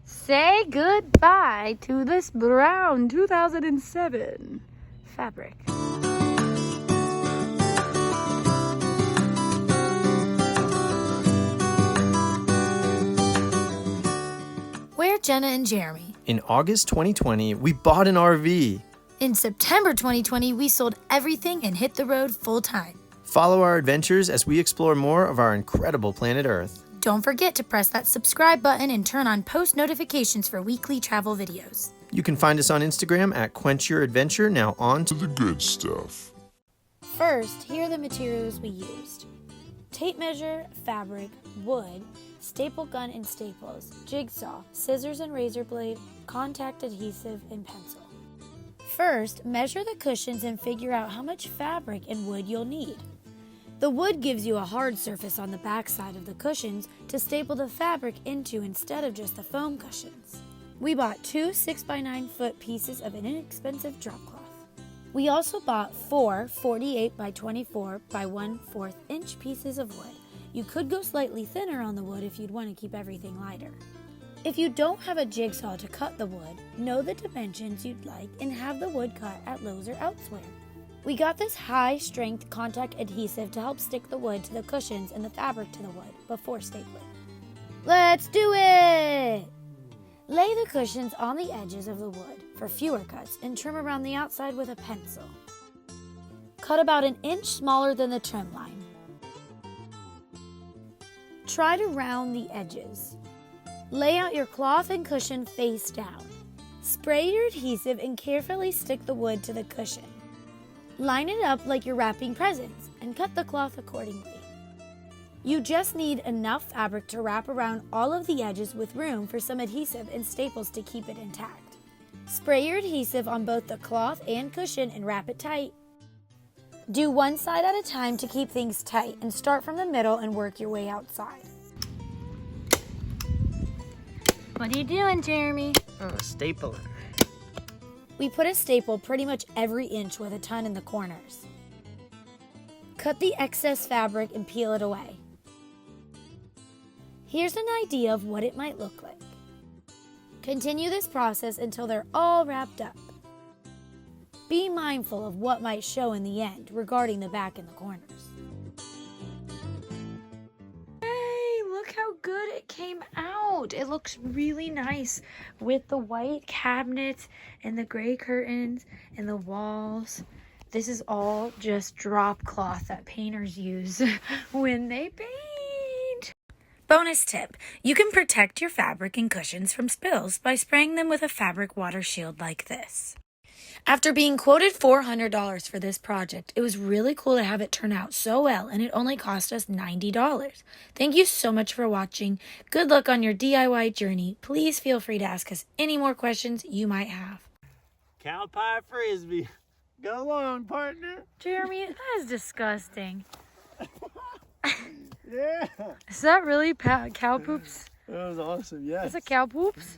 Say goodbye to this brown 2007 fabric. We're Jenna and Jeremy. In August 2020, we bought an RV. In September 2020, we sold everything and hit the road full time. Follow our adventures as we explore more of our incredible planet Earth. Don't forget to press that subscribe button and turn on post notifications for weekly travel videos. You can find us on Instagram at Quench Your Adventure. Now on to The good stuff. First, here are the materials we used. Tape measure, fabric, wood, staple gun and staples, jigsaw, scissors and razor blade, contact adhesive, and pencil. First, measure the cushions and figure out how much fabric and wood you'll need. The wood gives you a hard surface on the back side of the cushions to staple the fabric into instead of just the foam cushions. We bought 2 6x9 foot pieces of an inexpensive drop cloth. We also bought 4 48 by 24 by 1/4 inch pieces of wood. You could go slightly thinner on the wood if you'd want to keep everything lighter. If you don't have a jigsaw to cut the wood, know the dimensions you'd like and have the wood cut at Lowe's or elsewhere. We got this high-strength contact adhesive to help stick the wood to the cushions and the fabric to the wood before stapling. Let's do it! Lay the cushions on the edges of the wood for fewer cuts and trim around the outside with a pencil. Cut about 1 inch smaller than the trim line. Try to round the edges. Lay out your cloth and cushion face down. Spray your adhesive and carefully stick the wood to the cushion. Line it up like you're wrapping presents and cut the cloth accordingly. You just need enough fabric to wrap around all of the edges with room for some adhesive and staples to keep it intact. Spray your adhesive on both the cloth and cushion and wrap it tight. Do one side at a time to keep things tight and start from the middle and work your way outside. What are you doing, Jeremy? stapler. We put a staple pretty much every inch with a ton in the corners. Cut the excess fabric and peel it away. Here's an idea of what it might look like. Continue this process until they're all wrapped up. Be mindful of what might show in the end regarding the back and the corners. Look how good it came out. It looks really nice with the white cabinets and the gray curtains and the walls. This is all just drop cloth that painters use when they paint. Bonus tip, you can protect your fabric and cushions from spills by spraying them with a fabric water shield like this. After being quoted $400 for this project, it was really cool to have it turn out so well, and it only cost us $90. Thank you so much for watching. Good luck on your DIY journey. Please feel free to ask us any more questions you might have. Cow pie frisbee. Go on, partner. Jeremy, that is disgusting. Yeah. Is that really cow poops? That was awesome, yes. Is it cow poops?